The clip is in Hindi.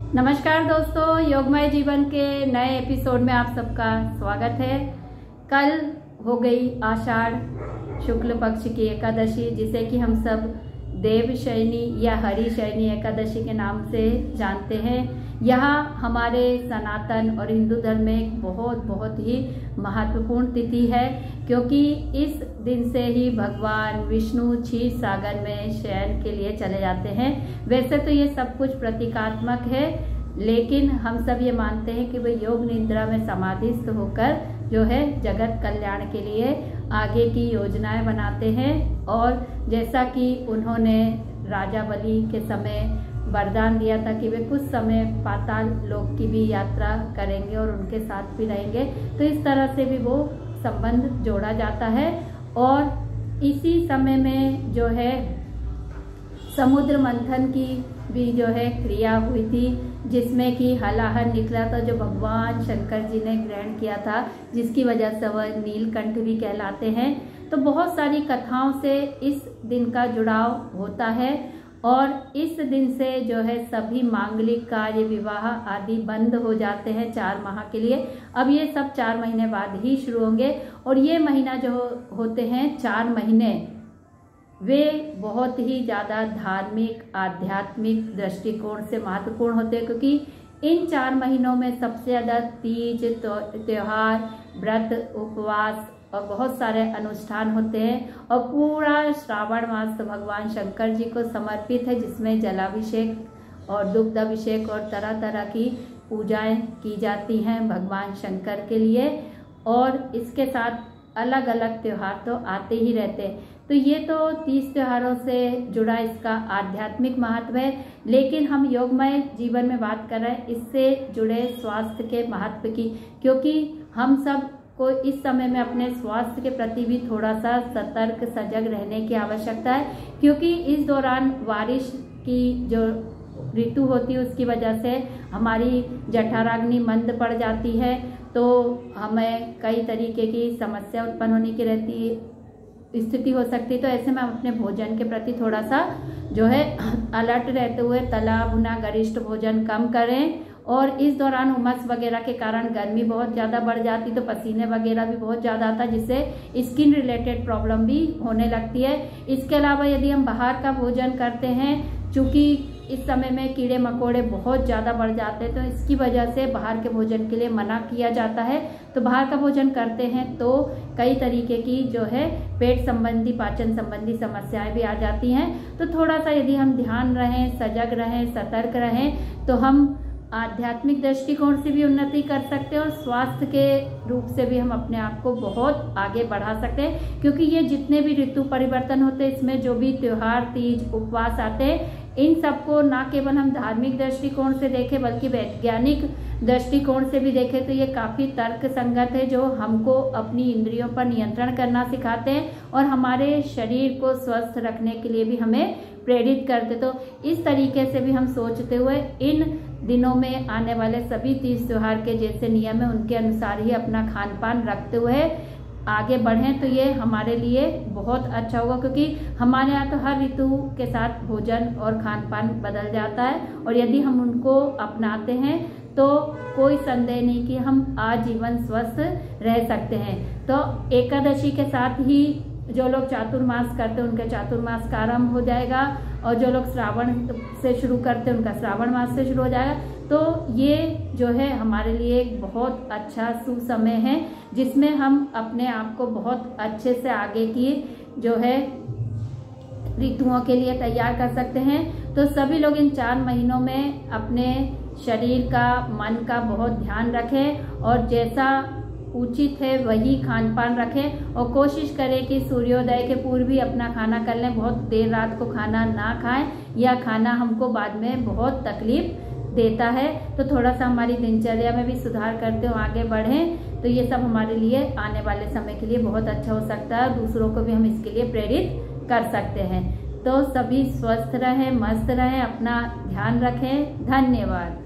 नमस्कार दोस्तों, योगमय जीवन के नए एपिसोड में आप सबका स्वागत है। कल हो गई आषाढ़ शुक्ल पक्ष की एकादशी, जिसे कि हम सब देवशयनी या हरिशयनी एकादशी के नाम से जानते हैं। यह हमारे सनातन और हिंदू धर्म में एक बहुत ही महत्वपूर्ण तिथि है, क्योंकि इस दिन से ही भगवान विष्णु क्षीर सागर में शयन के लिए चले जाते हैं। वैसे तो ये सब कुछ प्रतीकात्मक है, लेकिन हम सब ये मानते हैं कि वे योग निद्रा में समाधिस्थ होकर जो है जगत कल्याण के लिए आगे की योजनाएं बनाते हैं। और जैसा कि उन्होंने राजा बलि के समय वरदान दिया था कि वे कुछ समय पाताल लोक की भी यात्रा करेंगे और उनके साथ भी रहेंगे, तो इस तरह से भी वो संबंध जोड़ा जाता है। और इसी समय में जो है समुद्र मंथन की भी जो है क्रिया हुई थी, जिसमें कि हलाहल निकला था, जो भगवान शंकर जी ने ग्रहण किया था, जिसकी वजह से वह नीलकंठ भी कहलाते हैं। तो बहुत सारी कथाओं से इस दिन का जुड़ाव होता है और इस दिन से जो है सभी मांगलिक कार्य, विवाह आदि बंद हो जाते हैं 4 माह के लिए। अब ये सब 4 महीने बाद ही शुरू होंगे और ये महीना जो होते हैं 4 महीने, वे बहुत ही ज़्यादा धार्मिक आध्यात्मिक दृष्टिकोण से महत्वपूर्ण होते हैं, क्योंकि इन 4 महीनों में सबसे ज़्यादा तीज, त्योहार, व्रत, उपवास और बहुत सारे अनुष्ठान होते हैं। और पूरा श्रावण मास तो भगवान शंकर जी को समर्पित है, जिसमें जलाभिषेक और दुग्धाभिषेक और तरह तरह की पूजाएं की जाती हैं भगवान शंकर के लिए। और इसके साथ अलग अलग त्यौहार तो आते ही रहते हैं। तो ये तो 30 त्योहारों से जुड़ा इसका आध्यात्मिक महत्व है, लेकिन हम योगमय जीवन में बात कर रहे हैं इससे जुड़े स्वास्थ्य के महत्व की, क्योंकि हम सब को इस समय में अपने स्वास्थ्य के प्रति भी थोड़ा सा सतर्क सजग रहने की आवश्यकता है, क्योंकि इस दौरान बारिश की जो ऋतु होती है उसकी वजह से हमारी जठराग्नि मंद पड़ जाती है, तो हमें कई तरीके की समस्या उत्पन्न होने की रहती स्थिति हो सकती है। तो ऐसे में हम अपने भोजन के प्रति थोड़ा सा जो है अलर्ट रहते हुए तला भुना गरिष्ठ भोजन कम करें। और इस दौरान उमस वगैरह के कारण गर्मी बहुत ज़्यादा बढ़ जाती, तो पसीने वगैरह भी बहुत ज़्यादा आता है, जिससे स्किन रिलेटेड प्रॉब्लम भी होने लगती है। इसके अलावा यदि हम बाहर का भोजन करते हैं, चूँकि इस समय में कीड़े मकोड़े बहुत ज़्यादा बढ़ जाते हैं, तो इसकी वजह से बाहर के भोजन के लिए मना किया जाता है। तो बाहर का भोजन करते हैं तो कई तरीके की जो है पेट संबंधी, पाचन संबंधी समस्याएं भी आ जाती हैं। तो थोड़ा सा यदि हम ध्यान रहें, सजग रहें, सतर्क रहें, तो हम आध्यात्मिक दृष्टिकोण से भी उन्नति कर सकते हैं और स्वास्थ्य के रूप से भी हम अपने आप को बहुत आगे बढ़ा सकते हैं। क्योंकि ये जितने भी ऋतु परिवर्तन होते हैं, इसमें जो भी त्योहार, तीज, उपवास आते हैं, इन सबको ना केवल हम धार्मिक दृष्टिकोण से देखें बल्कि वैज्ञानिक दृष्टिकोण से भी देखें तो ये काफ़ी तर्क संगत है, जो हमको अपनी इंद्रियों पर नियंत्रण करना सिखाते हैं और हमारे शरीर को स्वस्थ रखने के लिए भी हमें प्रेरित करते। तो इस तरीके से भी हम सोचते हुए इन दिनों में आने वाले सभी 30 त्योहार के जैसे नियम है उनके अनुसार ही अपना खान पान रखते हुए आगे बढ़ें, तो ये हमारे लिए बहुत अच्छा होगा। क्योंकि हमारे यहाँ तो हर ऋतु के साथ भोजन और खान पान बदल जाता है, और यदि हम उनको अपनाते हैं तो कोई संदेह नहीं कि हम आजीवन स्वस्थ रह सकते हैं। तो एकादशी के साथ ही जो लोग चातुर्मास करते हैं उनके चातुर्मास का आरंभ हो जाएगा, और जो लोग श्रावण से शुरू करते हैं उनका श्रावण मास से शुरू हो जाएगा। तो ये जो है हमारे लिए एक बहुत अच्छा शुभ समय है, जिसमें हम अपने आप को बहुत अच्छे से आगे की जो है ऋतुओं के लिए तैयार कर सकते हैं। तो सभी लोग इन 4 महीनों में अपने शरीर का, मन का बहुत ध्यान रखें और जैसा उचित है वही खान पान रखें, और कोशिश करें कि सूर्योदय के पूर्व ही अपना खाना कर लें। बहुत देर रात को खाना ना खाएं, या खाना हमको बाद में बहुत तकलीफ देता है। तो थोड़ा सा हमारी दिनचर्या में भी सुधार करते हुए आगे बढ़ें, तो ये सब हमारे लिए आने वाले समय के लिए बहुत अच्छा हो सकता है। दूसरों को भी हम इसके लिए प्रेरित कर सकते हैं। तो सभी स्वस्थ रहें, मस्त रहें, अपना ध्यान रखें। धन्यवाद।